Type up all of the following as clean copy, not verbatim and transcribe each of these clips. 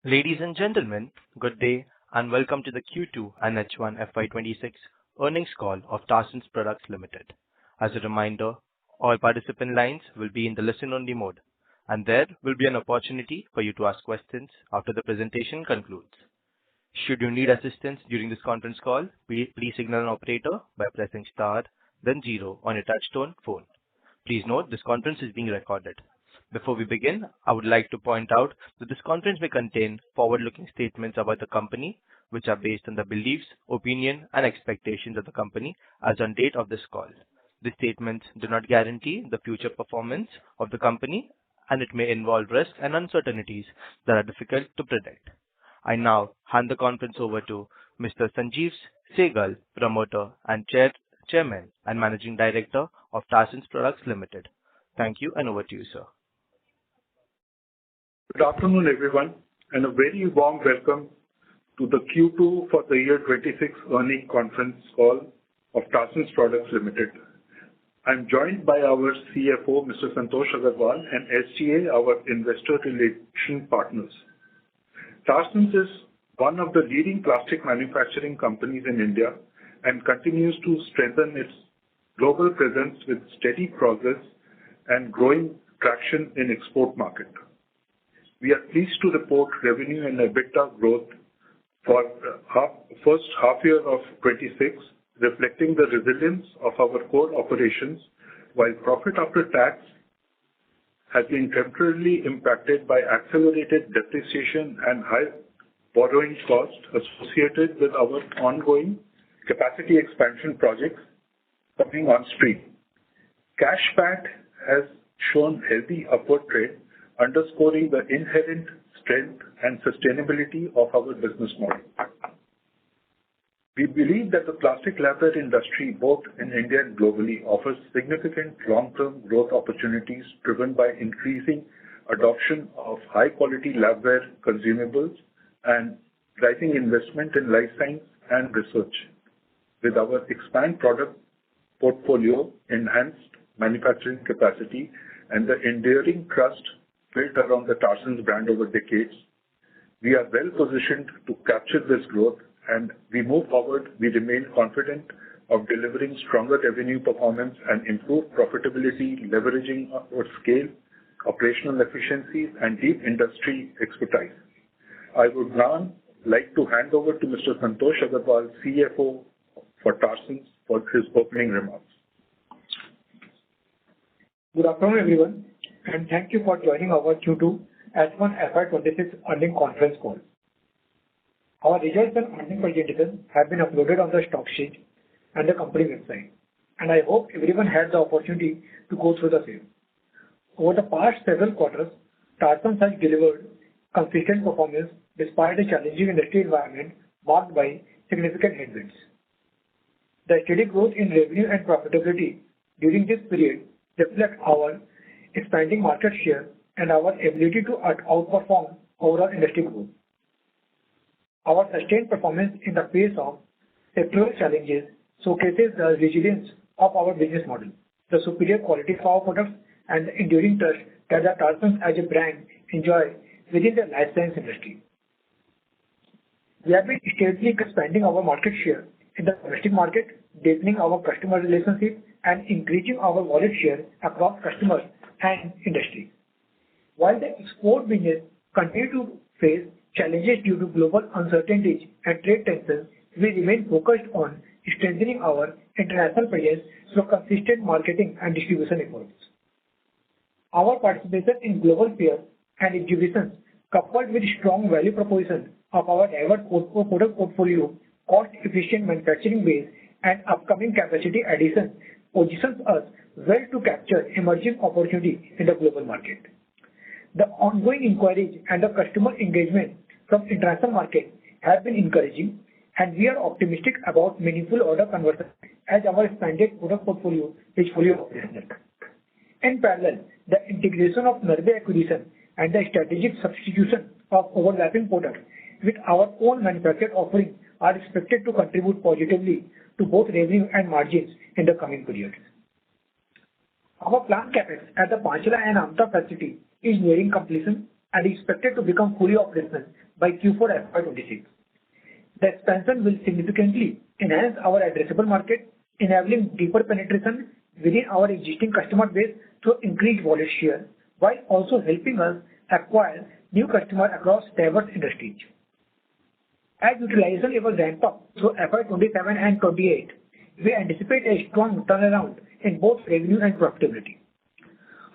Ladies and gentlemen, good day and welcome to the Q2 and H1 FY26 earnings call of Tarsons Products Limited. As a reminder, all participant lines will be in the listen-only mode, and there will be an opportunity for you to ask questions after the presentation concludes. Should you need assistance during this conference call, please signal an operator by pressing star, then zero on your touch-tone phone. Please note this conference is being recorded. Before we begin, I would like to point out that this conference may contain forward-looking statements about the company, which are based on the beliefs, opinion, and expectations of the company as on date of this call. These statements do not guarantee the future performance of the company, and it may involve risks and uncertainties that are difficult to predict. I now hand the conference over to Mr. Sanjeev Sehgal, Promoter and Chairman and Managing Director of Tarsons Products Limited. Thank you, and over to you, sir. Good afternoon, everyone, and a very warm welcome to the Q2 for the year 26 earnings conference call of Tarsons Products Limited. I'm joined by our CFO, Mr. Santosh Agarwal, and SGA, our investor relation partners. Tarsons is one of the leading plastic manufacturing companies in India and continues to strengthen its global presence with steady progress and growing traction in export market. We are pleased to report revenue and EBITDA growth for first half year of 26, reflecting the resilience of our core operations, while profit after tax has been temporarily impacted by accelerated depreciation and high borrowing costs associated with our ongoing capacity expansion projects coming on stream. Cash PAT has shown healthy upward trend, underscoring the inherent strength and sustainability of our business model. We believe that the plastic labware industry, both in India and globally, offers significant long-term growth opportunities driven by increasing adoption of high-quality labware consumables and rising investment in life science and research. With our expanded product portfolio, enhanced manufacturing capacity, and the enduring trust built around the Tarsons brand over decades, we are well positioned to capture this growth, and we move forward. We remain confident of delivering stronger revenue performance and improved profitability, leveraging our scale, operational efficiencies, and deep industry expertise. I would now like to hand over to Mr. Santosh Agarwal, CFO for Tarsons, for his opening remarks. Good afternoon, everyone, and thank you for joining our Q2 H1 FY26 earnings conference call. Our results and earnings presentation have been uploaded on the stock exchange and the company website, and I hope everyone had the opportunity to go through the same. Over the past several quarters, Tarsons has delivered consistent performance despite a challenging industry environment marked by significant headwinds. The steady growth in revenue and profitability during this period reflects our expanding market share and our ability to outperform overall industry growth. Our sustained performance in the face of sectoral challenges showcases the resilience of our business model, the superior quality of our products, and the enduring trust that the Tarsons as a brand enjoy within the life science industry. We have been steadily expanding our market share in the domestic market, deepening our customer relationship, and increasing our wallet share across customers and industry. While the export business continues to face challenges due to global uncertainties and trade tensions, we remain focused on strengthening our international presence through consistent marketing and distribution efforts. Our participation in global fairs and exhibitions, coupled with strong value proposition of our diverse product portfolio, cost-efficient manufacturing base, and upcoming capacity additions, positions us well to capture emerging opportunities in the global market. The ongoing inquiries and the customer engagement from international markets have been encouraging, and we are optimistic about meaningful order conversion as our expanded product portfolio is fully operational. In parallel, the integration of Narbe acquisition and the strategic substitution of overlapping products with our own manufactured offerings are expected to contribute positively to both revenue and margins in the coming periods. Our planned capex at the Panchala and Amta facility is nearing completion and is expected to become fully operational by Q4 FY26. The expansion will significantly enhance our addressable market, enabling deeper penetration within our existing customer base through increased wallet share, while also helping us acquire new customers across diverse industries. As utilization levels ramp up through FY27 and 28, we anticipate a strong turnaround in both revenue and profitability.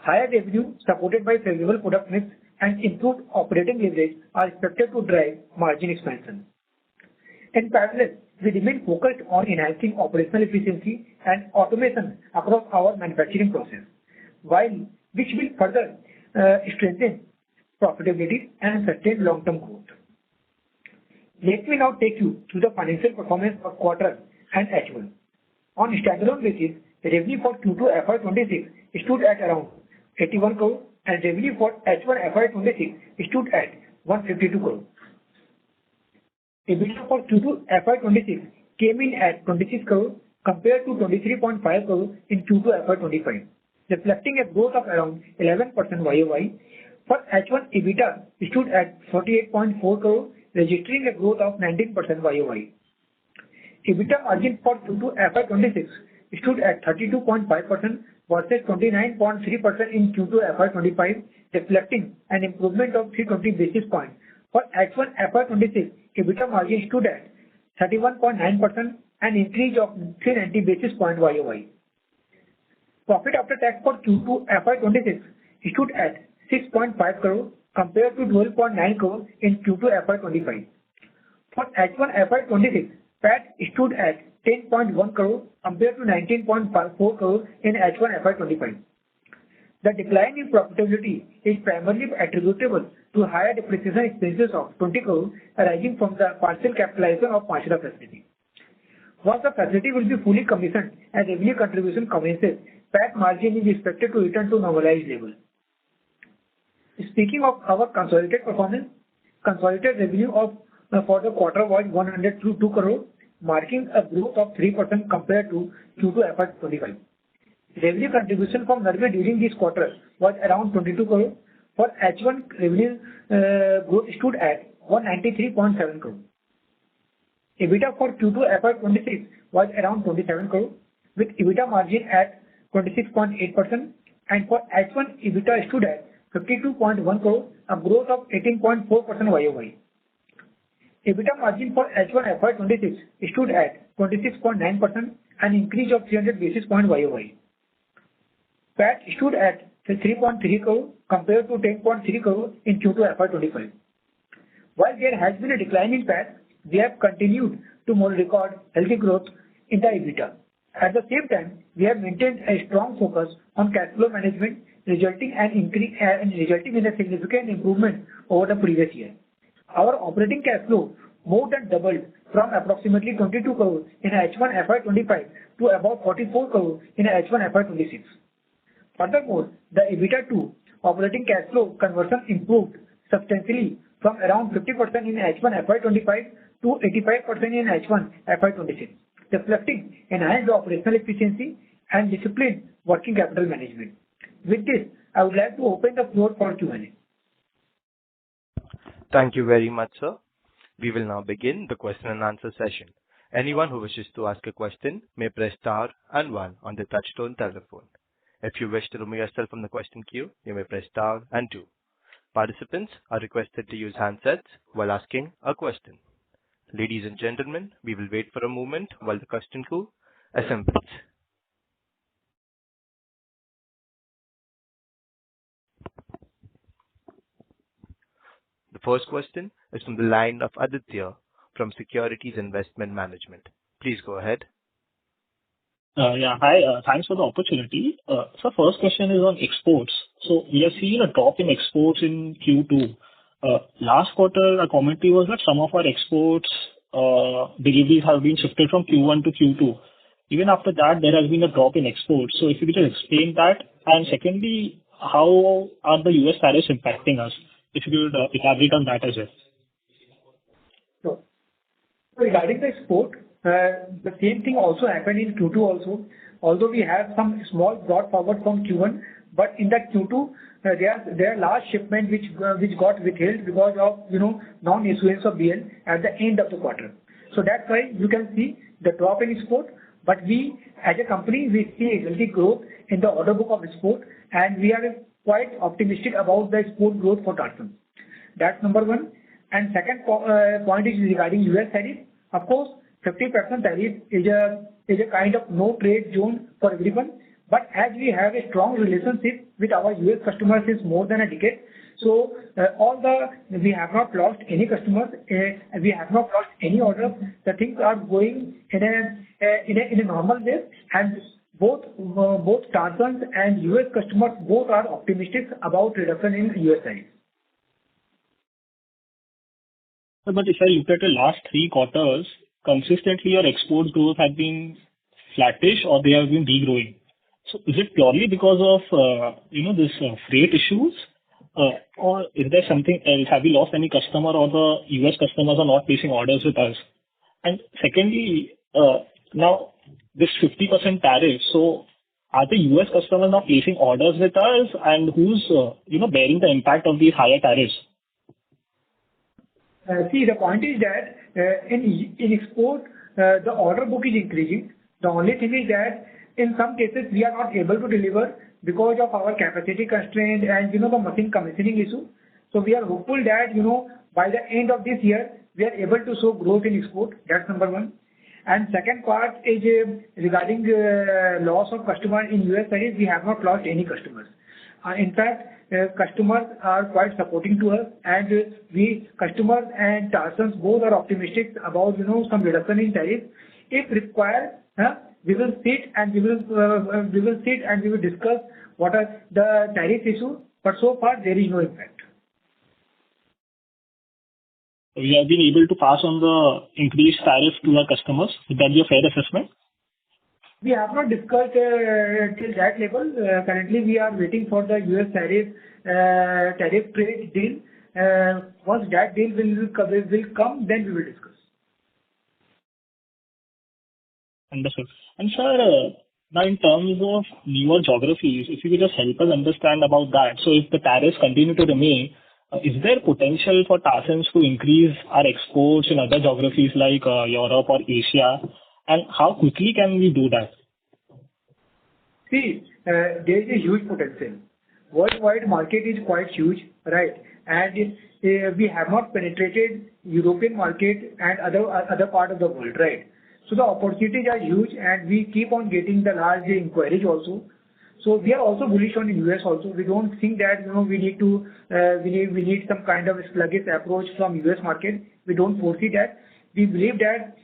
Higher revenue supported by favorable product mix and improved operating leverage are expected to drive margin expansion. In parallel, we remain focused on enhancing operational efficiency and automation across our manufacturing process, which will further strengthen profitability and sustain long-term growth. Let me now take you through the financial performance of quarter and H1. On a standalone basis, the revenue for Q2 FY26 stood at around 81 crore and revenue for H1 FY26 stood at 152 crore. EBITDA for Q2 FY26 came in at 26 crore compared to 23.5 crore in Q2 FY25, reflecting a growth of around 11% YOY. For H1, EBITDA stood at 48.4 crore, registering a growth of 19% YOY. EBITDA margin for Q2 FY26 stood at 32.5% versus 29.3% in Q2 FY25, reflecting an improvement of 320 basis points. For H1 FY26, EBITDA margin stood at 31.9%, an increase of 390 basis points YOY. Profit after tax for Q2 FY26 stood at 6.5 crore compared to 12.9 crore in Q2 FY25. For H1 FY26, PAT stood at 10.1 crore compared to 19.4 crore in H1 FY25. The decline in profitability is primarily attributable to higher depreciation expenses of 20 crore arising from the partial capitalization of Panchda facility. Once the facility will be fully commissioned and revenue contribution commences, PAT margin is expected to return to normalized level. Speaking of our consolidated performance, consolidated revenue for the quarter was 102 crore, marking a growth of 3% compared to Q2 FY25. Revenue contribution from Norway during this quarter was around 22 crore. For H1, revenue growth stood at 193.7 crore. EBITDA for Q2 FY26 was around 27 crore, with EBITDA margin at 26.8%, and for H1, EBITDA stood at 52.1 crore, a growth of 18.4% YOY. EBITDA margin for H1 FY26 stood at 26.9%, an increase of 300 basis points YOY. PAT stood at 3.3 crore compared to 10.3 crore in Q2 FY25. While there has been a decline in PAT, we have continued to record healthy growth in the EBITDA. At the same time, we have maintained a strong focus on cash flow management, resulting in a significant improvement over the previous year. Our operating cash flow more than doubled from approximately 22 crore in H1 FY25 to about 44 crore in H1 FY26. Furthermore, the EBITDA to operating cash flow conversion improved substantially from around 50% in H1 FY25 to 85% in H1 FY26, reflecting enhanced operational efficiency and disciplined working capital management. With this, I would like to open the floor for Q&A. Thank you very much, sir. We will now begin the question and answer session. Anyone who wishes to ask a question may press star and one on the touchtone telephone. If you wish to remove yourself from the question queue, you may press star and two. Participants are requested to use handsets while asking a question. Ladies and gentlemen, we will wait for a moment while the question queue assembles. The first question is from the line of Aditya from Securities Investment Management. Please go ahead. Hi. Thanks for the opportunity. So first question is on exports. So we have seen a drop in exports in Q2. Last quarter, our commentary was that some of our exports deliveries have been shifted from Q1 to Q2. Even after that, there has been a drop in exports. So if you could just explain that. And secondly, how are the US tariffs impacting us? If you could elaborate on that as well. So regarding the export, the same thing also happened in Q2 also. Although we have some small brought forward from Q1, But in that Q2, there are large shipment which got withheld because of, non-issuance of BL at the end of the quarter. So that's why you can see the drop in export. But we, as a company, we see a healthy growth in the order book of export, and we are quite optimistic about the export growth for Tarsons. That's number one. And second point is regarding US tariff. Of course, 50% tariff is a kind of no trade zone for everyone. But as we have a strong relationship with our US customers since more than a decade, so we have not lost any customers, we have not lost any orders. The things are going in a normal way, and both Tarsons and US customers both are optimistic about reduction in US tariff. But if I look at the last 3 quarters, consistently your export growth has been flattish or they have been degrowing. So is it purely because of, this freight issues? Or is there something else? Have we lost any customer or the US customers are not placing orders with us? And secondly, now this 50% tariff, so are the US customers now placing orders with us, and who's, bearing the impact of these higher tariffs? See, the point is that in export, the order book is increasing. The only thing is that in some cases we are not able to deliver because of our capacity constraint and the machine commissioning issue. So we are hopeful that by the end of this year we are able to show growth in export. That's number one. And second part is regarding the loss of customers in US tariff. We have not lost any customers. In fact, customers are quite supporting to us, and customers and Tarsons both are optimistic about some reduction in tariff. If required, we will sit and we will discuss what are the tariff issues. But so far there is no impact. We have been able to pass on the increased tariff to our customers. Would that be a fair assessment? We have not discussed till that level. Currently, we are waiting for the US tariff trade deal. Once that deal will come, then we will discuss. Understood. And sir, now in terms of newer geographies, if you could just help us understand about that. So if the tariffs continue to remain, is there potential for Tarsons to increase our exports in other geographies like Europe or Asia? And how quickly can we do that? See, there is a huge potential. Worldwide market is quite huge, right? And we have not penetrated European market and other part of the world, right? So the opportunities are huge, and we keep on getting the large inquiries also. So we are also bullish on the US also. We don't think that we need some kind of sluggish approach from US market. We don't foresee that. We believe that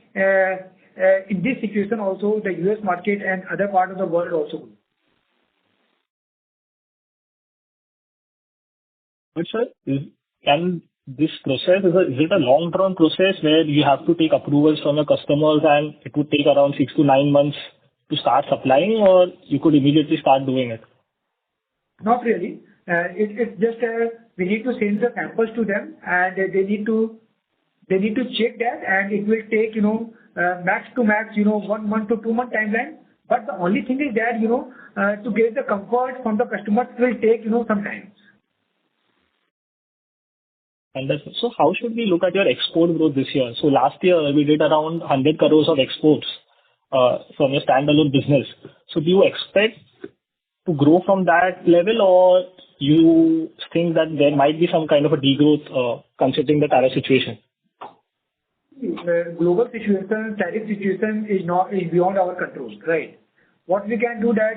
in this situation also the US market and other part of the world also. But sir, can this process, is it a long-term process where you have to take approvals from your customers and it would take around 6 to 9 months to start supplying, or you could immediately start doing it? Not really. It's just we need to send the samples to them, and they need to check that, and it will take max to max 1 month to 2 month timeline. But the only thing is that to get the comfort from the customers will take some time. Understood. So how should we look at your export growth this year? So last year we did around 100 crores of exports from your standalone business. So do you expect to grow from that level, or you think that there might be some kind of a degrowth considering the tariff situation? The global situation, tariff situation is beyond our control, right? What we can do that,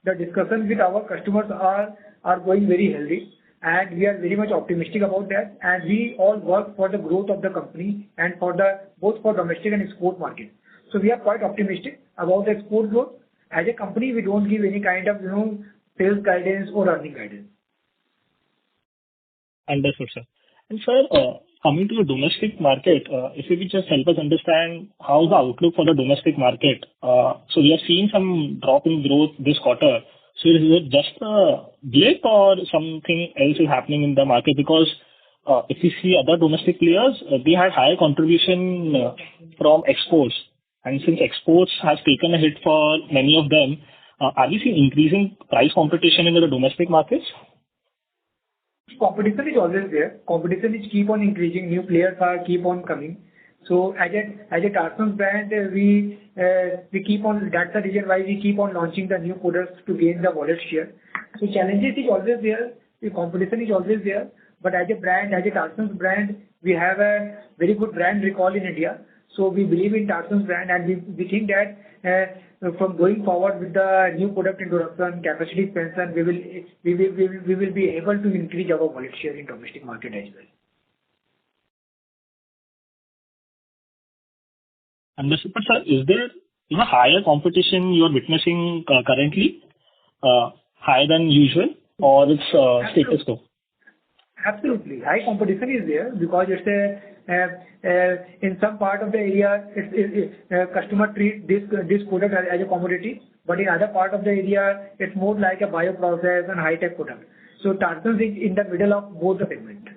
the discussions with our customers are going very healthy, and we are very much optimistic about that. And we all work for the growth of the company and both for domestic and export market. So we are quite optimistic about the export growth. As a company, we don't give any kind of sales guidance or earning guidance. Understood, sir. And sir, coming to the domestic market, if you could just help us understand how's the outlook for the domestic market. So we are seeing some drop in growth this quarter. So is it just a blip or something else is happening in the market? Because if you see other domestic players, they had higher contribution from exports. And since exports has taken a hit for many of them, Are we seeing increasing price competition in the domestic markets? Competition is always there. Competition is keep on increasing. New players are keep on coming. So as a Tarsons brand, we keep on. That's the reason why we keep on launching the new products to gain the wallet share. So challenges is always there. The competition is always there. But as a brand, as a Tarsons brand, we have a very good brand recall in India. So we believe in Tarsons brand, and we think that from going forward with the new product introduction, capacity expansion, we will be able to increase our wallet share in domestic market as well. Understood. But sir, is there higher competition you are witnessing currently, higher than usual, or it's status quo? Absolutely. High competition is there because it's in some part of the area, customer treat this product as a commodity, but in other part of the area, it's more like a bioprocess and high-tech product. So Tarsons is in the middle of both the segment.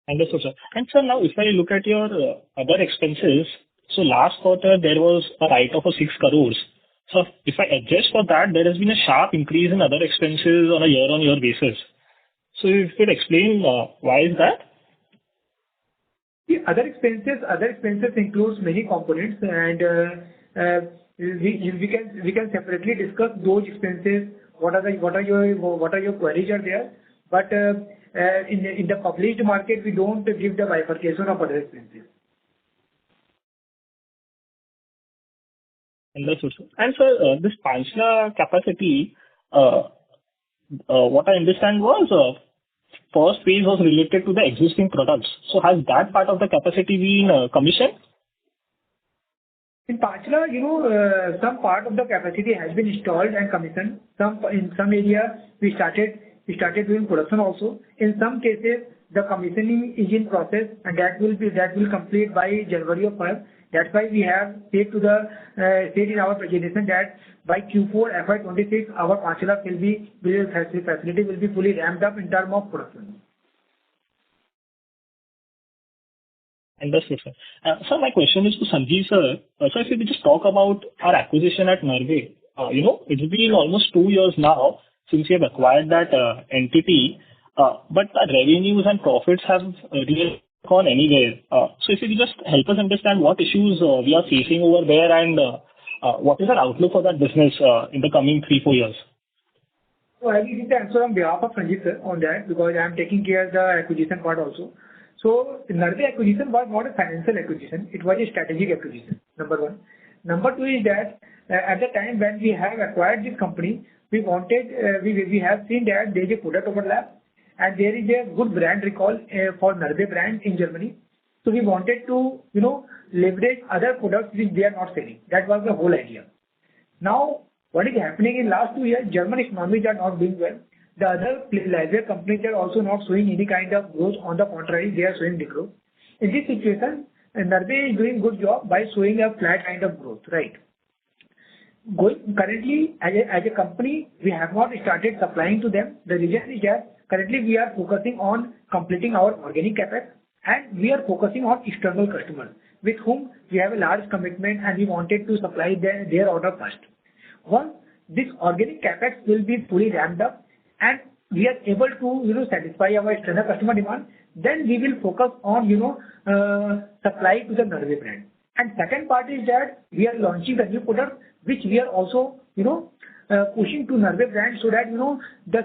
Understood, sir. And sir, now if I look at your other expenses, so last quarter there was a write-off of 6 crores. So if I adjust for that, there has been a sharp increase in other expenses on a year-on-year basis. So if you could explain why is that? The other expenses includes many components, and we can separately discuss those expenses. What are your queries are there? But in the published market, we don't give the bifurcation of other expenses. Understood, sir. And sir, this Panchla capacity, what I understand was first phase was related to the existing products. So has that part of the capacity been commissioned? In Panchla, some part of the capacity has been installed and commissioned. In some areas we started doing production also. In some cases, the commissioning is in process, and that will complete by January or February. That's why we have said in our presentation that by Q4 FY26, our Panchla facility will be fully ramped up in terms of production. Understood, sir. Sir, my question is to Sanjeev, sir. So if you could just talk about our acquisition at Norway. It's been almost 2 years now since we have acquired that entity, but the revenues and profits have really gone anywhere. So if you could just help us understand what issues we are facing over there and what is our outlook for that business in the coming 3-4 years? So I will give the answer on behalf of Sanjeev sir on that because I am taking care of the acquisition part also. So the Norway acquisition was not a financial acquisition; it was a strategic acquisition. Number one. Number two is that at the time when we have acquired this company, we have seen that there is a product overlap and there is a good brand recall for Norway brand in Germany. So we wanted to leverage other products which they are not selling. That was the whole idea. Now what is happening in last 2 years? German economies are not doing well. The other larger companies are also not showing any kind of growth. On the contrary, they are showing degrowth. In this situation, Norway is doing good job by showing a flat kind of growth, right? Currently, as a company, we have not started supplying to them. The reason is that currently we are focusing on completing our organic capex, and we are focusing on external customers with whom we have a large commitment, and we wanted to supply their order first. Once this organic capex will be fully ramped up, and we are able to satisfy our external customer demand, then we will focus on supply to the Norway brand. And second part is that we are launching the new product which we are also pushing to Norway brand so that the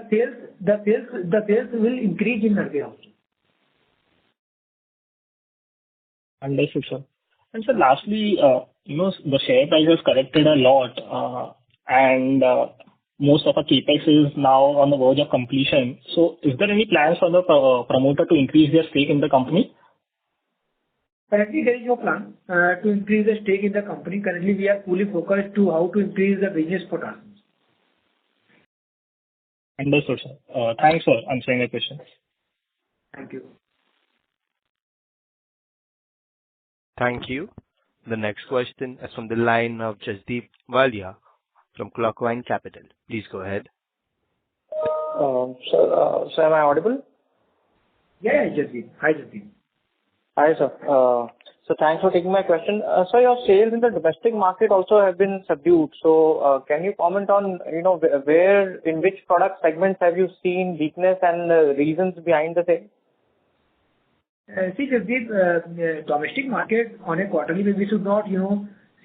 sales will increase in Norway also. Understood, sir. And so lastly, the share price has corrected a lot, and most of our capex is now on the verge of completion. So is there any plans for the promoter to increase their stake in the company? Currently, there is no plan to increase the stake in the company. Currently, we are fully focused to how to increase the business for Tarsons. Understood, sir. Thanks for answering the questions. Thank you. Thank you. The next question is from the line of Jasdeep Walia from Clockvine Capital. Please go ahead. Sir, am I audible? Yeah, Jasdeep. Hi, Jasdeep. Hi, sir. So thanks for taking my question. So your sales in the domestic market also have been subdued. So can you comment on, where, in which product segments have you seen weakness and the reasons behind the same? See, Jasdeep, domestic market on a quarterly basis, we should not,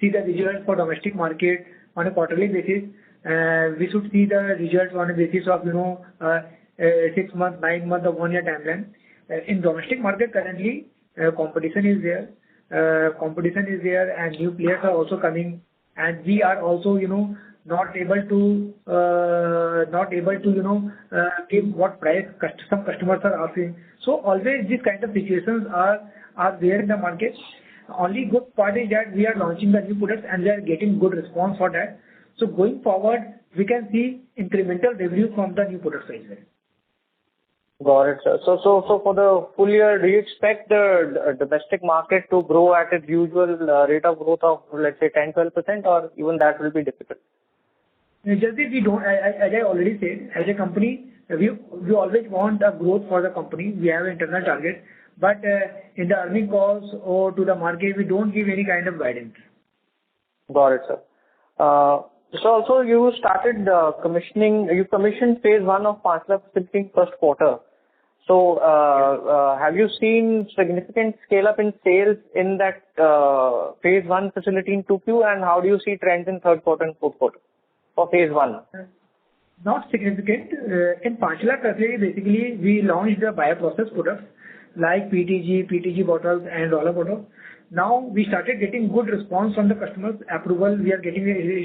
see the results for domestic market on a quarterly basis. We should see the results on a basis of, 6 months, 9 months, or 1 year timeline. In domestic market currently, competition is there. And new players are also coming, and we are also, not able to, give what price some customers are asking. So always these kind of situations are there in the market. Only good part is that we are launching the new products and we are getting good response for that. So going forward, we can see incremental revenue from the new products as well. Got it, sir. So for the full year, do you expect the domestic market to grow at its usual rate of growth of, let's say, 10-12%, or even that will be difficult? Just we don't, as I already said, as a company, we always want a growth for the company. We have internal target, but in the earning calls or to the market, we don't give any kind of guidance. Got it, sir. So also you started you commissioned phase 1 of Panchla facility in first quarter. So have you seen significant scale up in sales in that phase 1 facility in 2Q, and how do you see trends in third quarter and fourth quarter for phase 1? Not significant. In Panchla facility, basically we launched the bioprocess products like PTG bottles and roller bottles. Now we started getting good response from the customers. Approval, we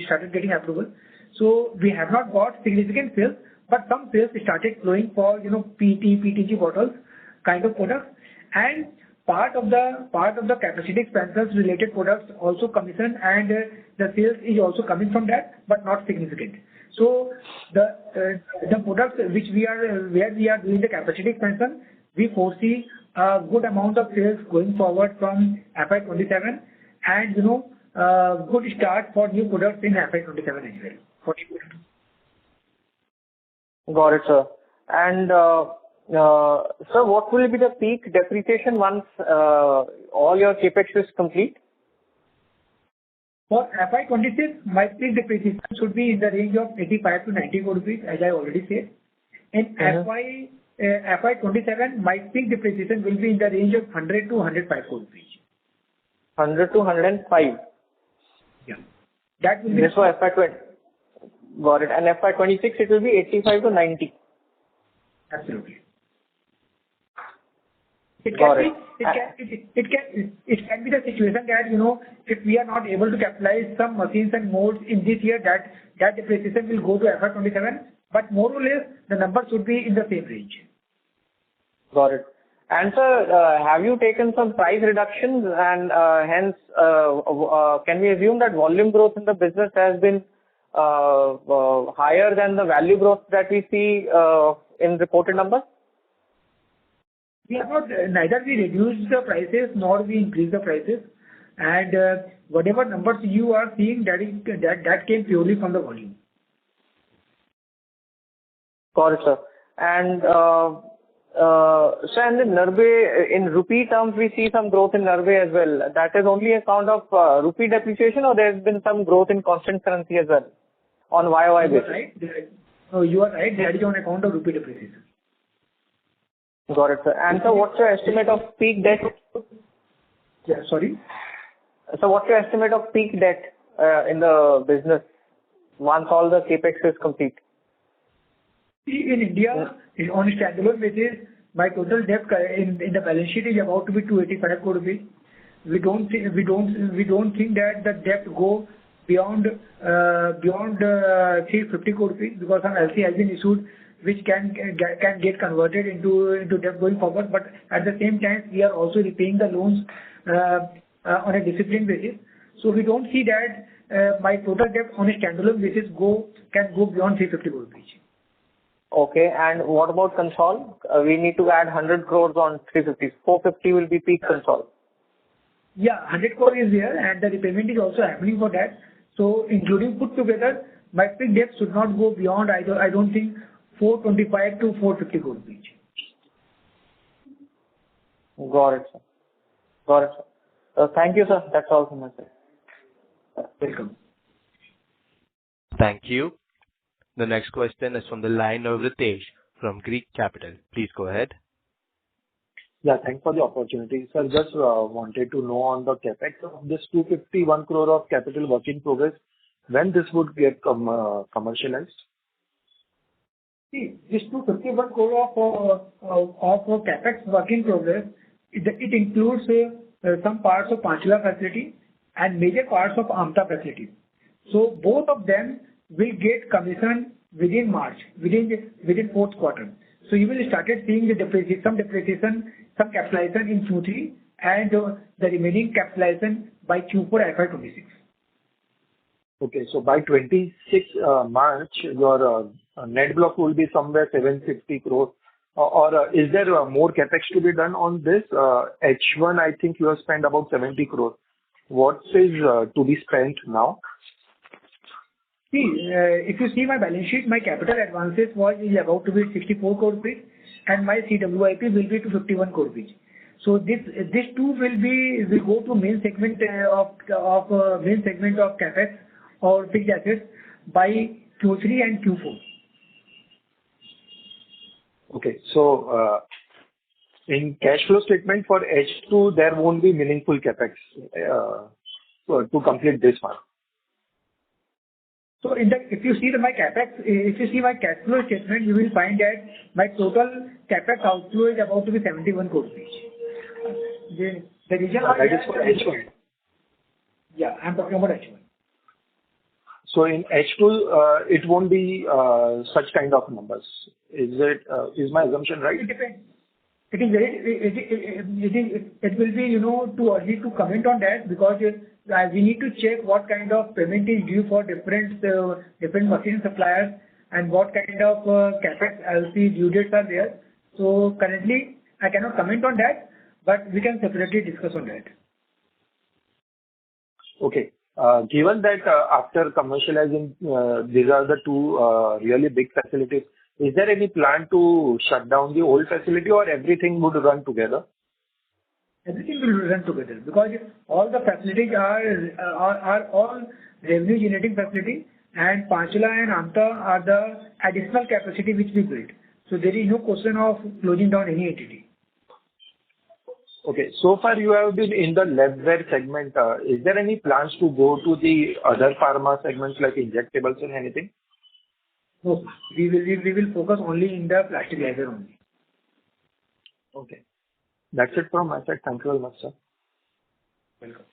started getting approval. So we have not got significant sales, but some sales started flowing for PTG bottles kind of products, and part of the capacity expansions related products also commission, and the sales is also coming from that, but not significant. So the products where we are doing the capacity expansion, we foresee a good amount of sales going forward from FY27, and good start for new products in FY27 as well. For new products. Got it, sir. And sir, what will be the peak depreciation once all your capex is complete? For FY26, my peak depreciation should be in the range of 85 to 90 crore rupees, as I already said. In FY27, my peak depreciation will be in the range of 100 to 105 crore rupees. 100 to 105? Yeah. That will be... This for FY20. Got it. And FY26, it will be 85 to 90? Absolutely. It can be the situation that, if we are not able to capitalize some machines and molds in this year, that depreciation will go to FY27, but more or less the numbers should be in the same range. Got it. And sir, have you taken some price reductions, and hence can we assume that volume growth in the business has been higher than the value growth that we see in reported numbers? We have not, neither we reduced the prices nor we increased the prices, and whatever numbers you are seeing, that came purely from the volume. Got it, sir. And sir, and in Narbe, in rupee terms, we see some growth in Narbe as well. That is only account of rupee depreciation, or there has been some growth in constant currency as well on YOY basis? You are right. That is on account of rupee depreciation. Got it, sir. And so what's your estimate of peak debt? Yeah, sorry? So what's your estimate of peak debt in the business once all the capex is complete? See, in India, on a standalone basis, my total debt in the balance sheet is about to be 285 crore rupees. We don't think that the debt go beyond 350 crore rupees, because some LC has been issued which can get converted into debt going forward. But at the same time, we are also repaying the loans on a disciplined basis. So we don't see that my total debt on a standalone basis can go beyond 350 crore rupees. Okay, and what about Concall? We need to add 100 crores on 350. 450 will be peak Concall. Yeah, 100 crore is there, and the repayment is also happening for that. So including put together, my peak debt should not go beyond, I don't think, 425 to 450 crore rupees. Got it, sir. Thank you, sir. That's all from my side. Welcome. Thank you. The next question is from the line of Ritesh from Greek Capital. Please go ahead. Yeah, thanks for the opportunity. Sir, just wanted to know on the CapEx of this 251 crore of capital work in progress, when this would get commercialized? See, this 251 crore of CapEx work in progress, it includes some parts of Panchkula facility and major parts of Amta facility. So both of them will get commissioned within March, within fourth quarter. So you will started seeing some depreciation, some capitalization in Q3, and the remaining capitalization by Q4 FY26. Okay, so by 26 March, your net block will be somewhere 750 crore. Or is there more capex to be done on this? H1, I think you have spent about 70 crore. What is to be spent now? See, if you see my balance sheet, my capital advances is about to be 64 crore rupees, and my CWIP will be to 51 crore rupees. So this two will go to main segment of capex or fixed assets by Q3 and Q4. Okay, so in cash flow statement for H2, there won't be meaningful capex to complete this one. So if you see my capex, if you see my cash flow statement, you will find that my total capex outflow is about to be 71 crore rupees. The reason why that is for H1. Yeah, I'm talking about H1. So in H2, it won't be such kind of numbers. Is my assumption right? It depends. It is very, it will be, too early to comment on that, because we need to check what kind of payment is due for different machine suppliers and what kind of capex LC due dates are there. So currently, I cannot comment on that, but we can separately discuss on that. Okay. Given that after commercializing, these are the two really big facilities, is there any plan to shut down the old facility, or everything would run together? Everything will run together, because all the facilities are all revenue generating facility, and Panchkula and Amta are the additional capacity which we built. So there is no question of closing down any entity. Okay. So far you have been in the labware segment. Is there any plans to go to the other pharma segments like injectables and anything? No, we will focus only in the plastic labware only. Okay. That's it from my side. Thank you very much, sir. Welcome.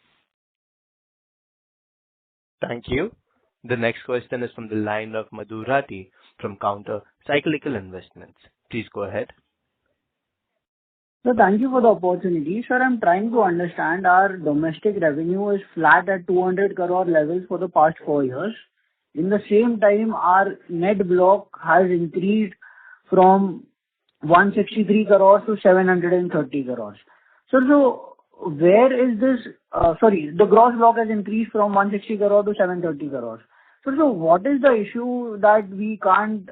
Thank you. The next question is from the line of Madhu Rathi from Counter Cyclical Investments. Please go ahead. So thank you for the opportunity. Sir, I'm trying to understand, our domestic revenue is flat at 200 crore levels for the past 4 years. In the same time, our net block has increased from 163 crores to 730 crores. So where is this, the gross block has increased from 160 crore to 730 crores. So what is the issue that we can't,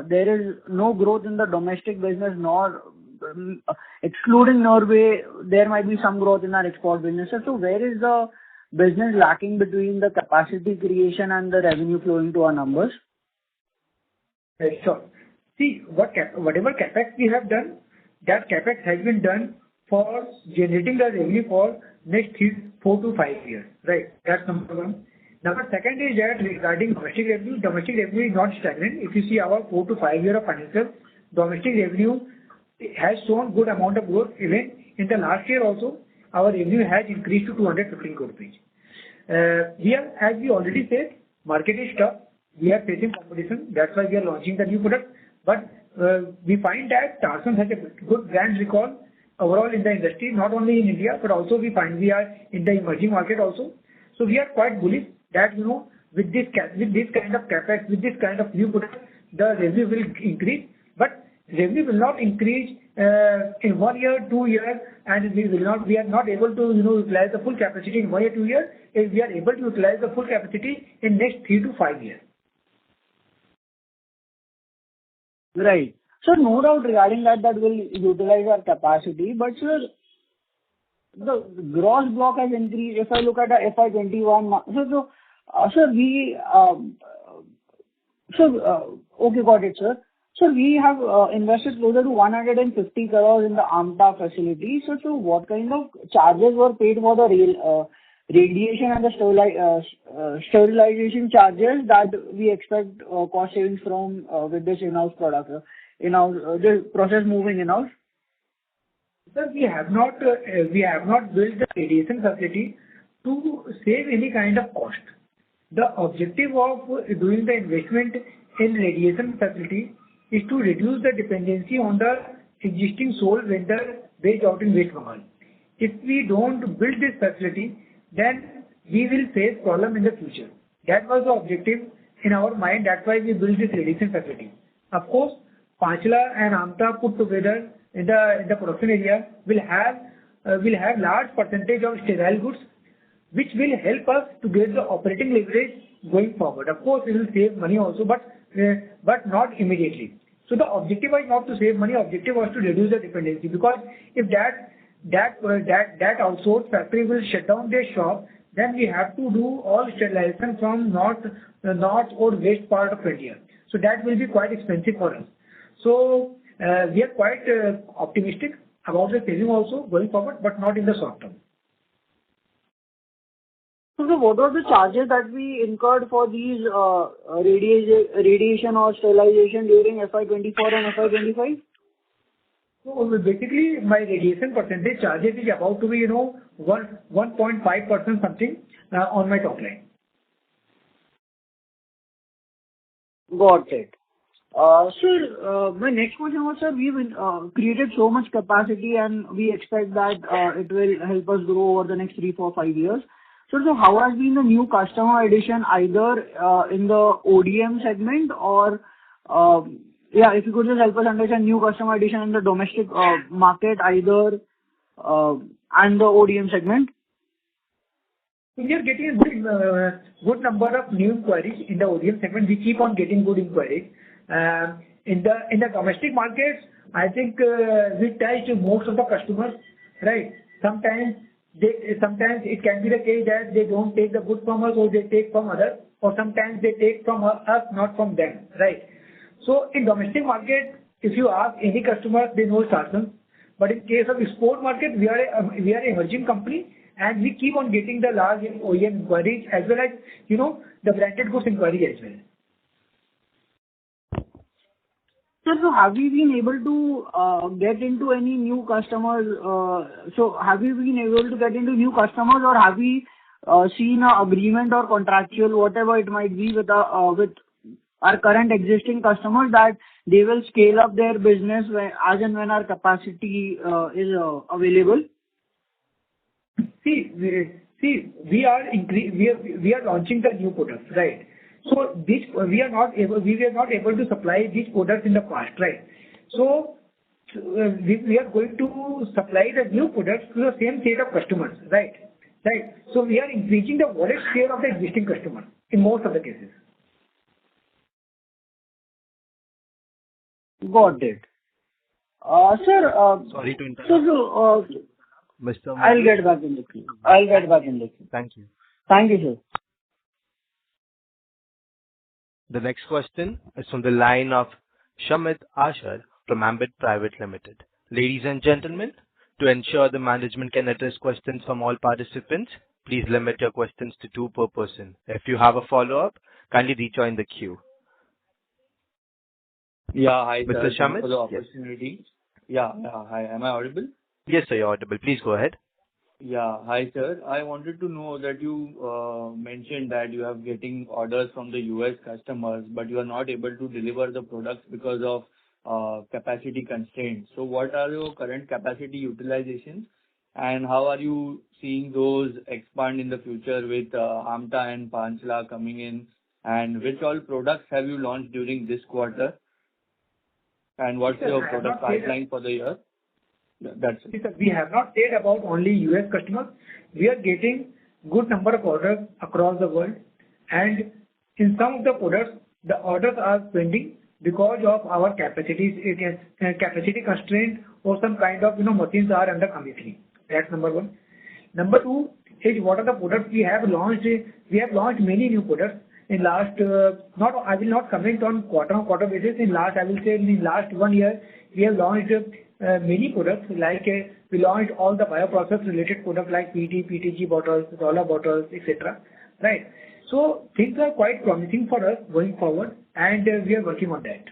there is no growth in the domestic business, nor excluding Norway, there might be some growth in our export business. So where is the business lacking between the capacity creation and the revenue flowing to our numbers? Sure. See, whatever capex we have done, that capex has been done for generating the revenue for next 4 to 5 years. Right? That's number one. Number second is that regarding domestic revenue is not stagnant. If you see our 4 to 5 year of financials, domestic revenue has shown good amount of growth. Even in the last year also, our revenue has increased to 215 crore rupees. Here, as we already said, market is tough. We are facing competition. That's why we are launching the new product. But we find that Tarsons has a good brand recall overall in the industry, not only in India, but also we find we are in the emerging market also. So we are quite bullish that, with this kind of capex, with this kind of new product, the revenue will increase. But revenue will not increase in 1 year, 2 years, and we are not able to utilize the full capacity in 1 year, 2 years. If we are able to utilize the full capacity in next 3 to 5 years. Right. So no doubt regarding that will utilize our capacity. But sir, the gross block has increased. If I look at the FY21, sir, okay, got it, sir. So we have invested closer to 150 crores in the AMTA facility. So what kind of charges were paid for the radiation and the sterilization charges that we expect cost savings from with this in-house product, this process moving in-house? Sir, we have not built the radiation facility to save any kind of cost. The objective of doing the investment in radiation facility is to reduce the dependency on the existing sole vendor based out in West Bengal. If we don't build this facility, then we will face problem in the future. That was the objective in our mind. That's why we built this radiation facility. Of course, Panchla and AMTA put together in the production area will have large percentage of sterile goods, which will help us to get the operating leverage going forward. Of course, we will save money also, but not immediately. So the objective was not to save money. Objective was to reduce the dependency, because if that outsourced factory will shut down their shop, then we have to do all sterilization from north or west part of India. So that will be quite expensive for us. So we are quite optimistic about the saving also going forward, but not in the short term. So what were the charges that we incurred for these radiation or sterilization during FY24 and FY25? So basically, my radiation percentage charges is about to be 1.5% something on my top line. Got it. Sir, my next question was, sir, we've created so much capacity and we expect that it will help us grow over the next 3, 4, 5 years. So how has been the new customer addition either in the ODM segment or, if you could just help us understand new customer addition in the domestic market either and the ODM segment? We are getting a good number of new inquiries in the ODM segment. We keep on getting good inquiries. In the domestic markets, I think we touch most of the customers, right? Sometimes it can be the case that they don't take the goods from us or they take from others, or sometimes they take from us, not from them, right? So in domestic market, if you ask any customer, they know Tarsons. But in case of export market, we are an emerging company, and we keep on getting the large OEM inquiries as well as the branded goods inquiry as well. Sir, so have we been able to get into any new customers? Have we been able to get into new customers, or have we seen an agreement or contractual, whatever it might be, with our current existing customers that they will scale up their business as and when our capacity is available? We are launching the new products, right? So we were not able to supply these products in the past, right? So we are going to supply the new products to the same set of customers, right? Right. So we are increasing the wallet share of the existing customer in most of the cases. Got it. Sir, Sorry to interrupt. So, Mr. I'll get back in the queue. Thank you. Thank you, sir. The next question is from the line of Shamit Ashar from Ambit Private Limited. Ladies and gentlemen, to ensure the management can address questions from all participants, please limit your questions to 2 per person. If you have a follow-up, kindly rejoin the queue. Yeah, hi, Mr. sir. Shamit? Thanks for the opportunity. Yeah, hi. Am I audible? Yes, sir, you're audible. Please go ahead. Yeah, hi, sir. I wanted to know that you mentioned that you are getting orders from the US customers, but you are not able to deliver the products because of capacity constraints. So what are your current capacity utilizations, and how are you seeing those expand in the future with AMTA and Panchla coming in, and which all products have you launched during this quarter? And what's your product pipeline for the year? That's it. We have not said about only US customers. We are getting good number of orders across the world, and in some of the products, the orders are pending because of our capacity constraint, or some kind of machines are under commissioning. That's number one. Number two is what are the products we have launched. We have launched many new products in last, I will not comment on quarter-on-quarter basis. I will say in the last 1 year, we have launched many products like we launched all the bioprocess related products like PT, PTG bottles, roller bottles, etc. Right. So things are quite promising for us going forward, and we are working on that.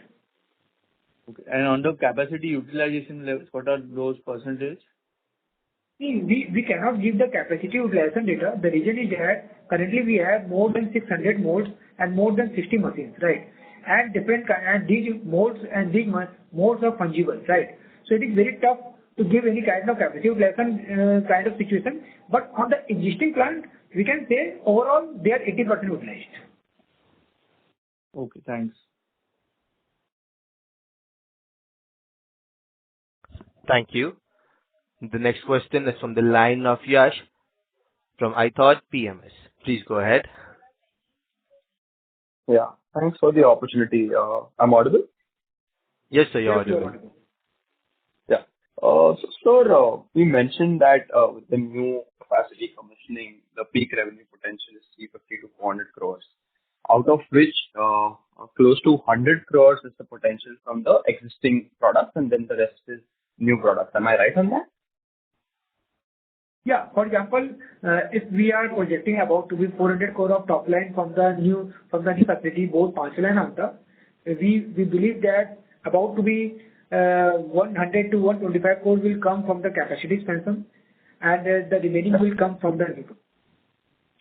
Okay. And on the capacity utilization levels, what are those percentage? See, we cannot give the capacity utilization data. The reason is that currently we have more than 600 molds and more than 60 machines, right? And these molds are fungible, right? So it is very tough to give any kind of capacity utilization kind of situation. But on the existing plant, we can say overall they are 80% utilized. Okay, thanks. Thank you. The next question is from the line of Yash from iThought PMS. Please go ahead. Yeah, thanks for the opportunity. I'm audible? Yes, sir, you're Yes, you are audible. audible. Yeah. So, sir, we mentioned that with the new capacity commissioning, the peak revenue potential is 350 to 400 crores, out of which close to 100 crores is the potential from the existing products, and then the rest is new products. Am I right on that? Yeah. For example, if we are projecting about to be 400 crore of top line from the new facility, both Panchala and Anta, we believe that about to be 100 to 125 crore will come from the capacity expansion, and the remaining will come from the new.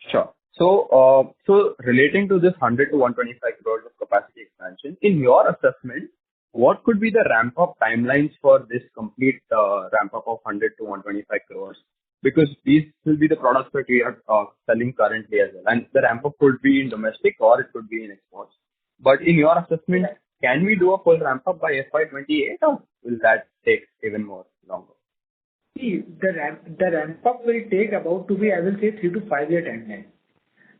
Sure. So relating to this 100 to 125 crores of capacity expansion, in your assessment, what could be the ramp-up timelines for this complete ramp-up of 100 to 125 crores? Because these will be the products that we are selling currently as well. And the ramp-up could be in domestic or it could be in exports. But in your assessment, can we do a full ramp-up by FY28, or will that take even more longer? See, the ramp-up will take about to be, I will say, 3 to 5 year timeline.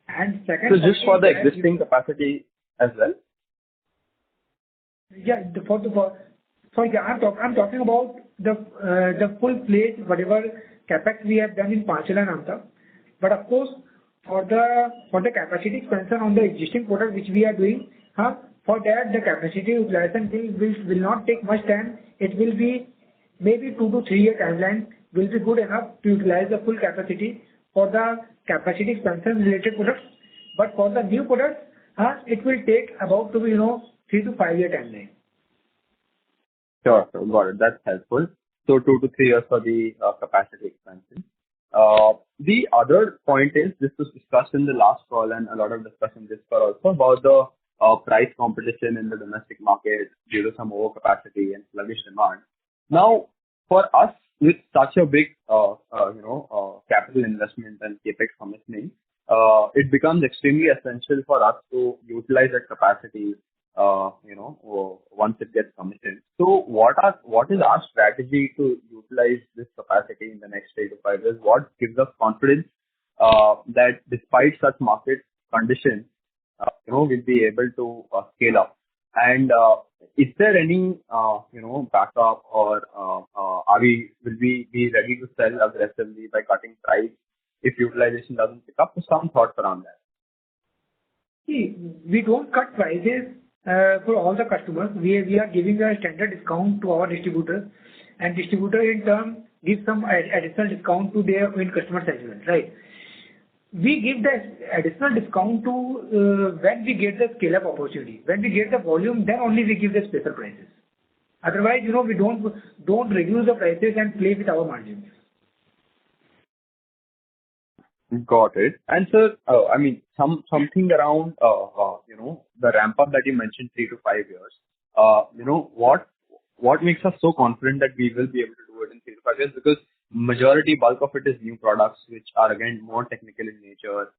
And second, so just for the existing capacity as well? Yeah, I'm talking about the full-fledged whatever capex we have done in Panchala and Anta. But of course, for the capacity expansion on the existing product which we are doing, for that the capacity utilization will not take much time. It will be maybe 2 to 3 year timeline will be good enough to utilize the full capacity for the capacity expansion related products. But for the new products, it will take about to be 3 to 5 year timeline. Sure, got it. That's helpful. So 2 to 3 years for the capacity expansion. The other point is, this was discussed in the last call and a lot of discussion this call also about the price competition in the domestic market due to some overcapacity and sluggish demand. Now, for us with such a big capital investment and capex commissioning, it becomes extremely essential for us to utilize that capacity once it gets commissioned. So what is our strategy to utilize this capacity in the next 3 to 5 years? What gives us confidence that despite such market conditions, we'll be able to scale up? And is there any backup, or will we be ready to sell aggressively by cutting price if utilization doesn't pick up? So some thoughts around that. See, we don't cut prices for all the customers. We are giving a standard discount to our distributors, and distributor in turn gives some additional discount to their own customers as well, right? We give the additional discount to when we get the scale-up opportunity. When we get the volume, then only we give the special prices. Otherwise, we don't reduce the prices and play with our margins. Got it. And sir, something around the ramp up that you mentioned, 3 to 5 years. What makes us so confident that we will be able to do it in 3 to 5 years? Because majority bulk of it is new products, which are again more technical in nature.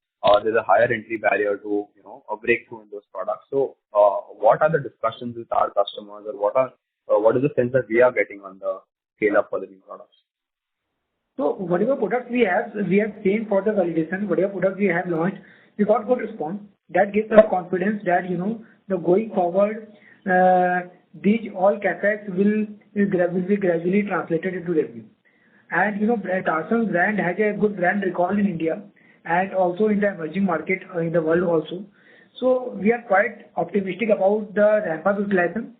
There's a higher entry barrier to a breakthrough in those products. So what are the discussions with our customers, or what is the sense that we are getting on the scale up for the new products? So whatever products we have seen for the validation, whatever products we have launched, we got good response. That gives us confidence that the going forward, these all capex will be gradually translated into revenue. And Tarsons brand has a good brand recall in India and also in the emerging market in the world also. So we are quite optimistic about the ramp-up utilization.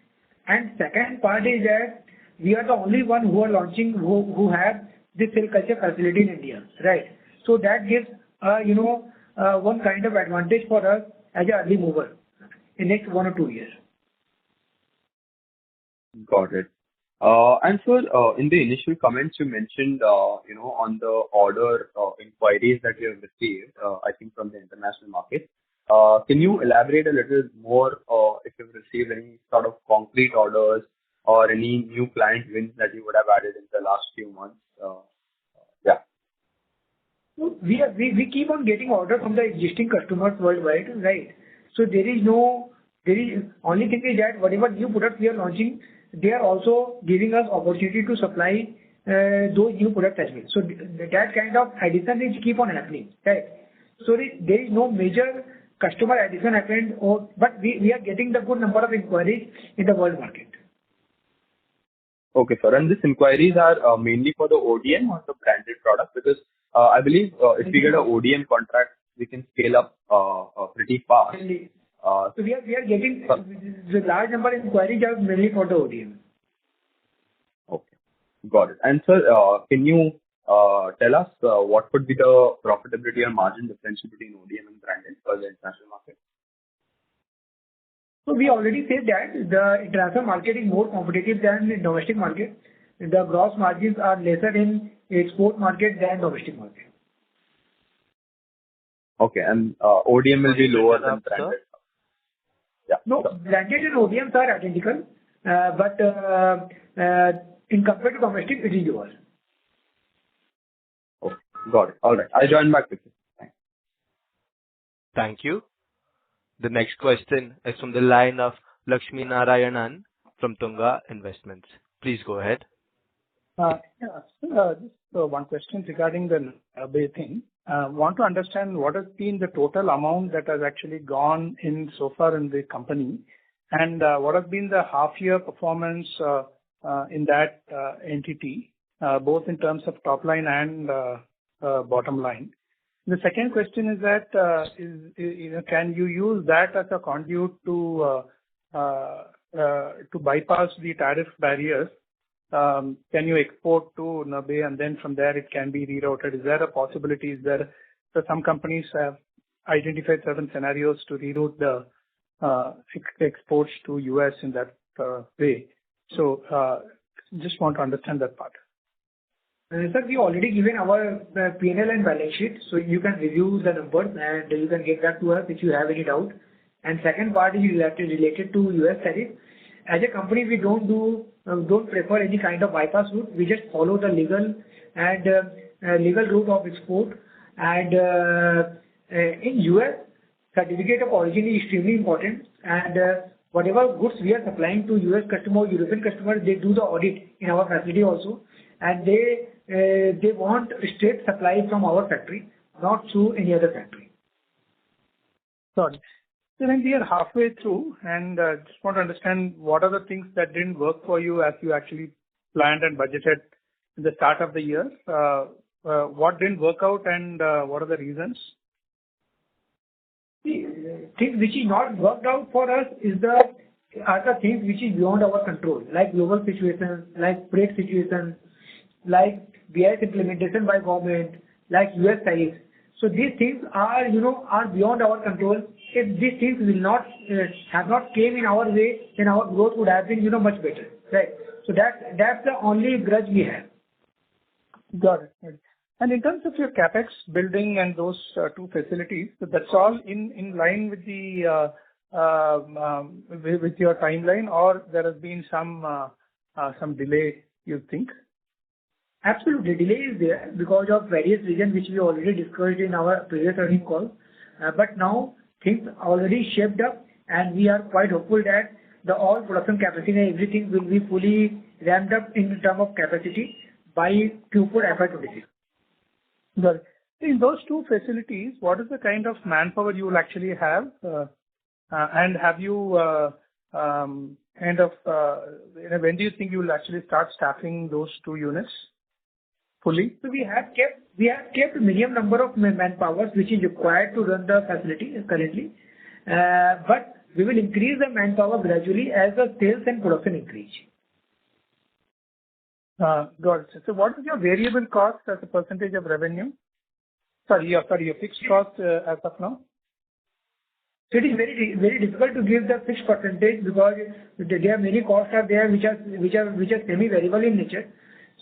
And second part is that we are the only one who are launching, who have this cell culture facility in India, right? So that gives, one kind of advantage for us as an early mover in next 1 or 2 years. Got it. And sir, in the initial comments you mentioned, on the order inquiries that you have received, I think from the international market. Can you elaborate a little more if you've received any sort of concrete orders or any new client wins that you would have added in the last few months? Yeah. We keep on getting orders from the existing customers worldwide, right? So there is only thing is that whatever new products we are launching, they are also giving us opportunity to supply those new products as well. So that kind of addition is keep on happening, right? So there is no major customer addition happened, but we are getting the good number of inquiries in the world market. Okay, sir. And these inquiries are mainly for the ODM or the branded product? Because I believe if we get a ODM contract, we can scale up pretty fast. So we are getting the large number of inquiries are mainly for the ODM. Okay, got it. And sir, can you tell us what would be the profitability or margin differential between ODM and branded for the international market? So we already said that the international market is more competitive than the domestic market. The gross margins are lesser in export market than domestic market. Okay, and ODM will be lower than branded. Yeah. No, branded and ODMs are identical, but in compared to domestic, it is lower. Okay, got it. All right, I'll join back with you. Thanks. Thank you. The next question is from the line of Lakshmi Narayanan from Tunga Investments. Please go ahead. Just one question regarding the Nabe thing. Want to understand what has been the total amount that has actually gone in so far in the company, and what has been the half-year performance in that entity, both in terms of top line and bottom line. The second question is that can you use that as a conduit to bypass the tariff barriers? Can you export to Nabe and then from there it can be rerouted? Is there a possibility? So some companies have identified certain scenarios to reroute the exports to US in that way. So just want to understand that part. Sir, we already given our P&L and balance sheet, so you can review the numbers and you can get back to us if you have any doubt. And second part is related to US tariff. As a company, we don't prefer any kind of bypass route. We just follow the legal route of export. And in US, certificate of origin is extremely important. And whatever goods we are supplying to US customer, European customers, they do the audit in our facility also, and they want straight supply from our factory, not through any other factory. Sorry. So then we are halfway through, and just want to understand what are the things that didn't work for you as you actually planned and budgeted in the start of the year. What didn't work out, and what are the reasons? Things which is not worked out for us are the things which is beyond our control, like global situations, like freight situations, like BIS implementation by government, like US tariffs. So these things are beyond our control. If these things have not came in our way, then our growth would have been much better, right? So that's the only grudge we have. Got it. And in terms of your capex building and those two facilities, so that's all in line with the with your timeline, or there has been some delay, you think? Absolutely. Delay is there because of various reasons which we already discussed in our previous earnings call. But now things already shaped up, and we are quite hopeful that the all production capacity and everything will be fully ramped up in terms of capacity by Q4 FY26. Got it. In those two facilities, what is the kind of manpower you will actually have? And have you when do you think you will actually start staffing those two units? fully? So we have kept minimum number of manpowers which is required to run the facility currently. But we will increase the manpower gradually as the sales and production increase. Got it. So what is your variable cost as a percentage of revenue? Your fixed cost as of now? So it is very difficult to give the fixed percentage because there are many costs are there which are semi-variable in nature.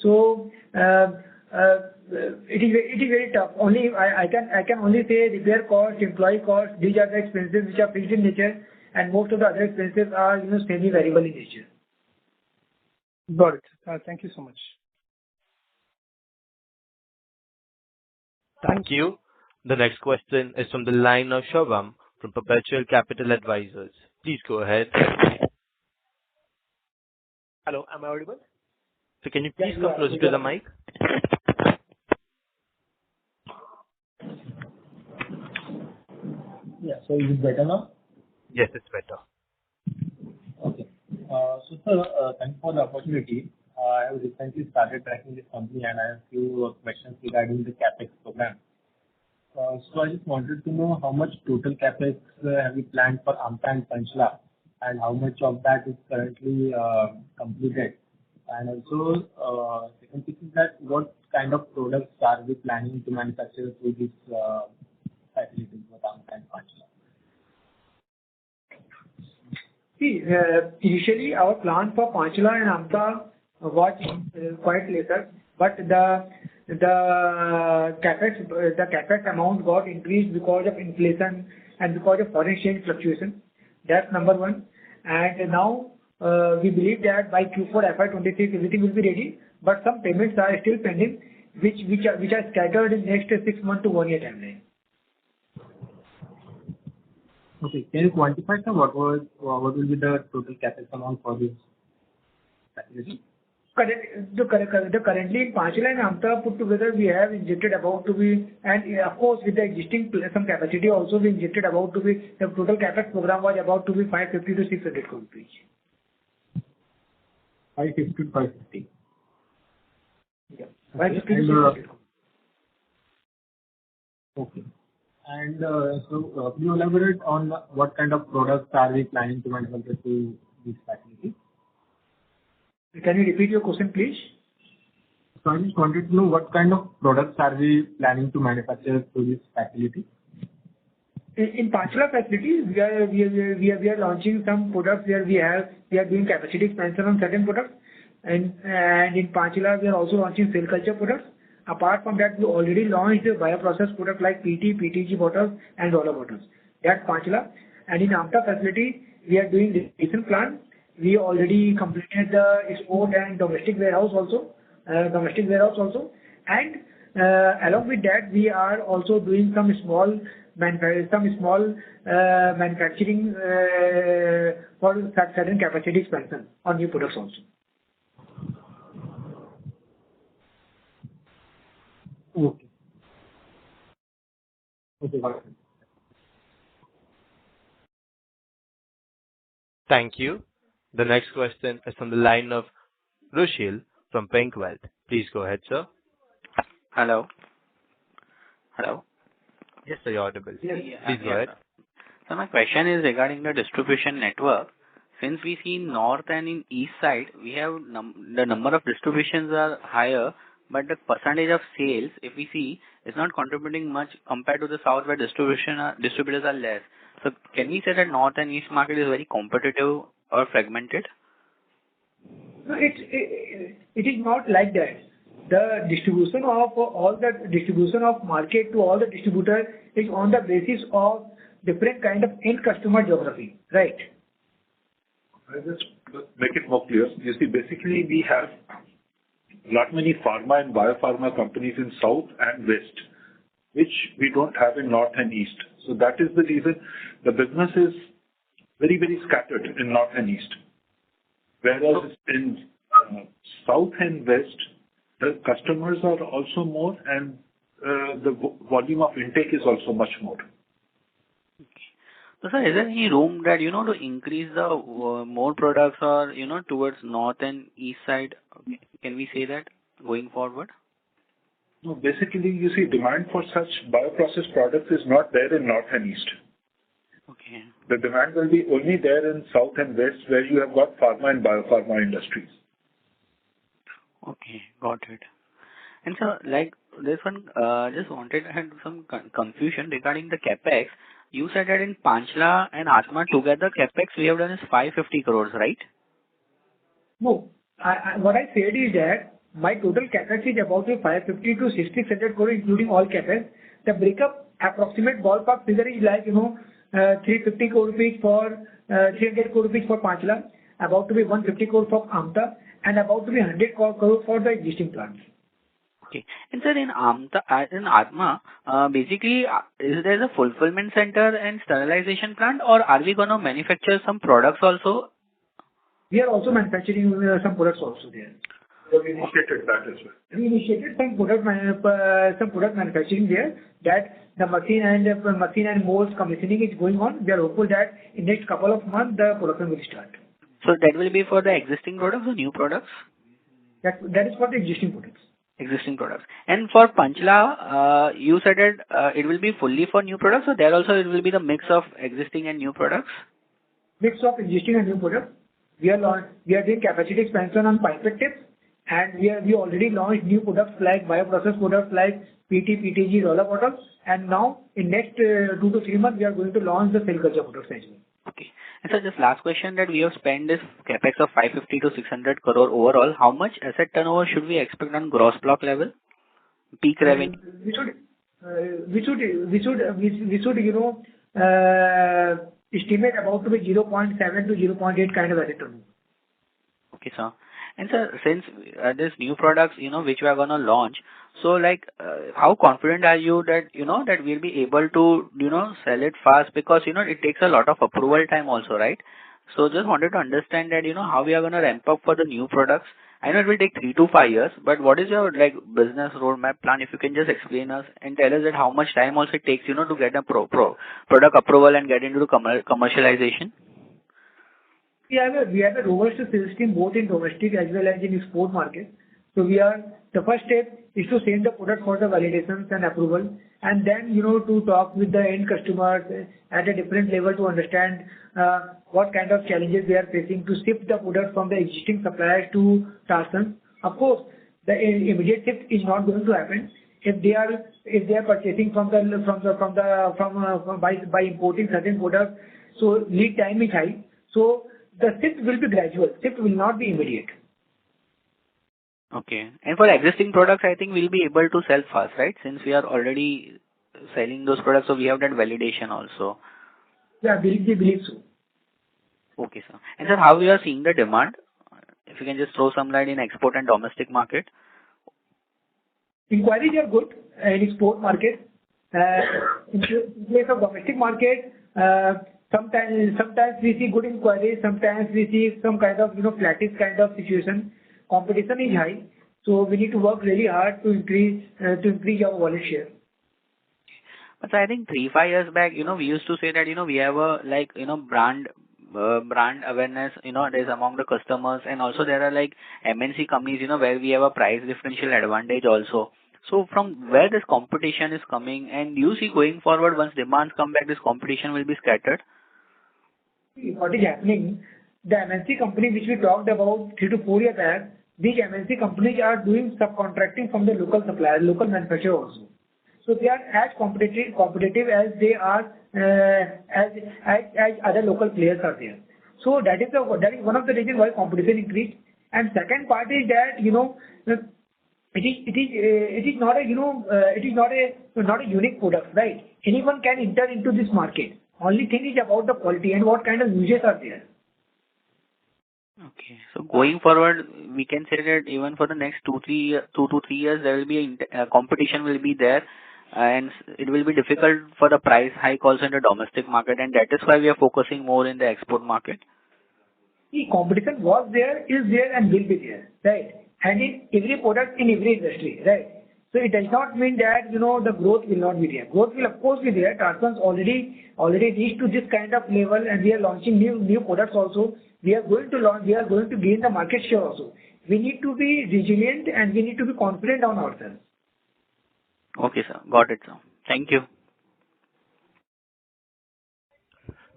So it is very tough. Only I can only say repair cost, employee cost. These are the expenses which are fixed in nature, and most of the other expenses are semi-variable in nature. Got it. Thank you so much. Thank you. The next question is from the line of Shobham from Perpetual Capital Advisors. Please go ahead. Hello, am I audible? So can you please come closer to the mic? Yeah. So is it better now? Yes, it's better. Okay. So sir, thanks for the opportunity. I have recently started tracking this company, and I have a few questions regarding the CapEx program. So I just wanted to know how much total CapEx have you planned for Amta and Panchla, and how much of that is currently completed? And also, second thing is that what kind of products are we planning to manufacture through this facilities for Amta and Panchla? See, initially our plan for Panchla and Amta was quite lesser, but the capex amount got increased because of inflation and because of foreign exchange fluctuation. That's number one. And now we believe that by Q4 FY26 everything will be ready, but some payments are still pending, which are scattered in next 6 months to 1 year timeline. Okay. Can you quantify, sir, what will be the total capex amount for this facility? Currently in Panchla and Amta put together, we have injected about to be, and of course with the existing some capacity also we injected about to be, the total capex program was about to be 550 to 600 crore rupees. 550 to 550. Yeah. 550 to 600 crore. Okay. And so, could you elaborate on what kind of products are we planning to manufacture to this facility? Can you repeat your question, please? So I just wanted to know what kind of products are we planning to manufacture to this facility? In Panchla facility, we are launching some products where we are doing capacity expansion on certain products, and in Panchla we are also launching cell culture products. Apart from that, we already launched a bioprocess product like PT, PTG bottles and roller bottles. That's Panchla. And in Amta facility, we are doing recent plan. We already completed the export and domestic warehouse also. And along with that, we are also doing some small manufacturing for certain capacity expansion on new products also. Okay. Okay, got it. Thank you. The next question is from the line of Rushil from Pink Wealth. Please go ahead, sir. Hello. Yes, sir, you're audible. Yes. Please go ahead. So my question is regarding the distribution network. Since we see north and in east side, we have the number of distributions are higher, but the percentage of sales, if we see, is not contributing much compared to the south where distributors are less. So can we say that north and east market is very competitive or fragmented? No, it is not like that. The distribution of market to all the distributors is on the basis of different kind of end customer geography, right? I'll just make it more clear. You see, basically we have not many pharma and biopharma companies in south and west, which we don't have in north and east. So that is the reason the business is very, very scattered in north and east. Whereas in south and west, the customers are also more and the volume of intake is also much more. So sir, is there any room that, to increase the more products or, towards north and east side? Can we say that going forward? No, basically, you see, demand for such bioprocess products is not there in North and East. Okay. The demand will be only there in South and West, where you have got pharma and biopharma industries. Okay, got it. And so, like this one, just wanted to have some confusion regarding the capex. You said that in Panchla and Atma together, capex we have done is 550 crores, right? No, what I said is that my total CapEx is about 550 to 600 crore, including all CapEx. The breakup, approximate ballpark figure is like, 350 crore rupees for 300 crore rupees for Panchla, about to be 150 crore for Amta, and about to be 100 crore for the existing plants. Okay. And sir, in Atma, basically, is there a fulfillment center and sterilization plant, or are we going to manufacture some products also? We are also manufacturing some products also there. So we initiated that as well. We initiated some product manufacturing there, that the machine and molds commissioning is going on. We are hopeful that in next couple of months the production will start. So that will be for the existing products or new products? That is for the existing products. Existing products. And for Panchla, you said that it will be fully for new products, so there also it will be the mix of existing and new products? Mix of existing and new products. We are doing capacity expansion on pipette tips, and we already launched new products like bioprocess products like PT, PTG, roller bottles, and now in next 2 to 3 months we are going to launch the cell culture products as well. Okay. And so just last question, that we have spent this capex of 550 to 600 crore overall. How much asset turnover should we expect on gross block level? Peak revenue? We should estimate about to be 0.7 to 0.8 kind of asset turnover. Okay, sir. And sir, since this new products, which we are going to launch, so like, how confident are you that, that we'll be able to, sell it fast? Because, it takes a lot of approval time also, right? So just wanted to understand that, how we are going to ramp up for the new products. I know it will take 3 to 5 years, but what is your, business roadmap plan? If you can just explain us and tell us that how much time also it takes, to get a product approval and get into the commercialization. We have a robust sales team both in domestic as well as in export market. So the first step is to send the product for the validations and approval, and then to talk with the end customers at a different level to understand what kind of challenges they are facing to shift the product from the existing suppliers to Tarsons. Of course, the immediate shift is not going to happen if they are purchasing by importing certain products. So lead time is high. So the shift will be gradual. Shift will not be immediate. Okay. And for existing products, I think we'll be able to sell fast, right? Since we are already selling those products, so we have that validation also. Yeah, we believe so. Okay, sir. And sir, how we are seeing the demand? If you can just throw some light in export and domestic market. Inquiries are good in export market. In case of domestic market, sometimes we see good inquiries, sometimes we see some kind of flattish kind of situation. Competition is high, so we need to work really hard to increase our wallet share. But I think 3-5 years back, we used to say that we have a brand awareness, there's among the customers, and also there are MNC companies, where we have a price differential advantage also. So from where this competition is coming, and you see going forward, once demands come back, this competition will be scattered? What is happening, the MNC company which we talked about 3 to 4 years back, these MNC companies are doing subcontracting from the local supplier, local manufacturer also. So they are as competitive as they are as other local players are there. So that is one of the reasons why competition increased. And second part is that it is not a unique product, right? Anyone can enter into this market. Only thing is about the quality and what kind of users are there. Okay. So going forward, we can say that even for the next 2 to 3 years, there will be competition will be there, and it will be difficult for the price hike also in the domestic market, and that is why we are focusing more in the export market. The competition was there, is there, and will be there, right? And in every product, in every industry, right? So it does not mean that the growth will not be there. Growth will of course be there. Tarsons already reached to this kind of level, and we are launching new products also. We are going to gain the market share also. We need to be resilient and we need to be confident on ourselves. Okay, sir. Got it, sir. Thank you.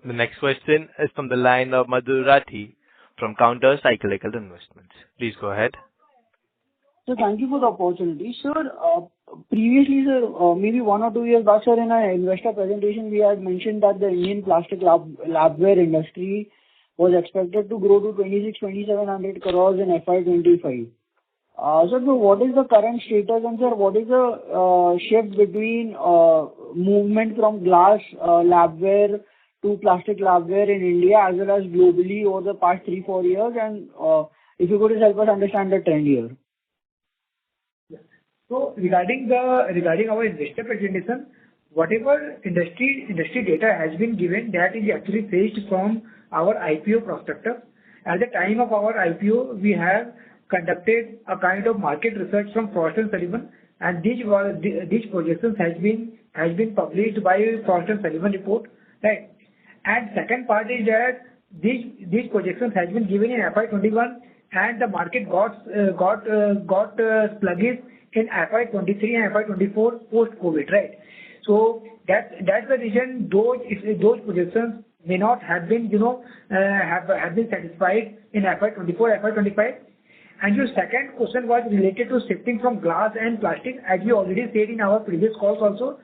The next question is from the line of Madhur Rathi from Counter Cyclical Investments. Please go ahead. So thank you for the opportunity. Sir, previously, sir, maybe 1 or 2 years back, sir, in our investor presentation, we had mentioned that the Indian plastic labware industry was expected to grow to 2,700 crores in FY25. Sir, so what is the current status, and sir, what is the shift between movement from glass labware to plastic labware in India as well as globally over the past 3-4 years? And if you could just help us understand the trend here. So regarding our investor presentation, whatever industry data has been given, that is actually based from our IPO prospectus. At the time of our IPO, we have conducted a kind of market research from Frost & Sullivan, and these projections has been published by Frost & Sullivan report, right? And second part is that these projections has been given in FY21, and the market got sluggish in FY23 and FY24 post-COVID, right? So that's the reason those projections may not have been, have been satisfied in FY24, FY25. And your second question was related to shifting from glass and plastic. As we already said in our previous calls also,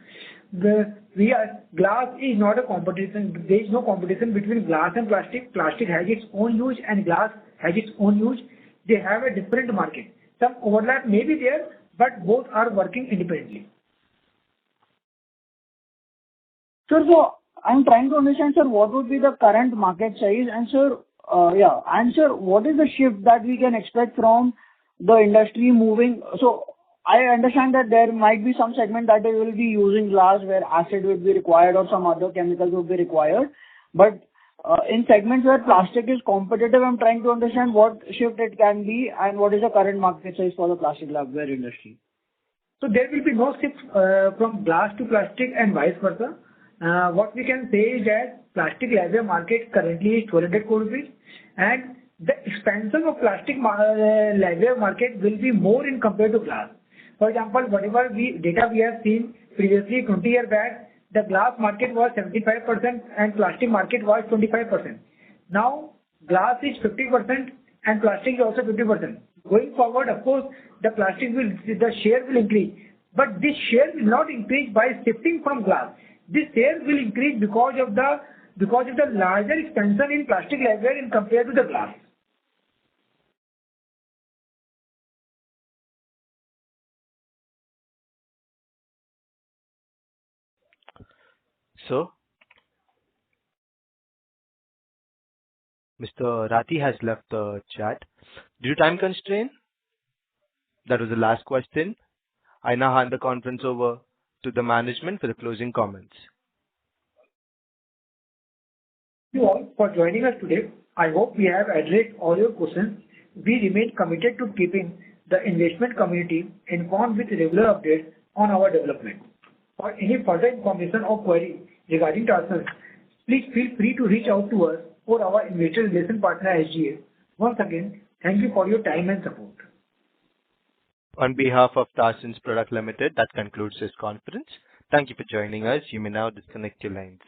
glass is not a competition. There is no competition between glass and plastic. Plastic has its own use and glass has its own use. They have a different market. Some overlap may be there, but both are working independently. Sir, so I'm trying to understand, sir, what would be the current market size, and sir, what is the shift that we can expect from the industry moving? So I understand that there might be some segment that they will be using glass where acid will be required or some other chemicals will be required. But in segments where plastic is competitive, I'm trying to understand what shift it can be and what is the current market size for the plastic labware industry. So there will be no shift from glass to plastic and vice versa. What we can say is that plastic labware market currently is 200 crore rupees, and the expansion of plastic labware market will be more in compared to glass. For example, whatever data we have seen previously, 20 years back, the glass market was 75% and plastic market was 25%. Now, glass is 50% and plastic is also 50%. Going forward, of course, the share will increase. But this share will not increase by shifting from glass. This share will increase because of the larger expansion in plastic labware in compared to the glass. So, Mr. Rathi has left the chat. Due to time constraint, that was the last question. I now hand the conference over to the management for the closing comments. Thank you all for joining us today. I hope we have addressed all your questions. We remain committed to keeping the investment community informed with regular updates on our development. For any further information or query regarding Tarsons, please feel free to reach out to us or our investor relation partner SGA. Once again, thank you for your time and support. On behalf of Tarsons Product Limited, that concludes this conference. Thank you for joining us. You may now disconnect your lines.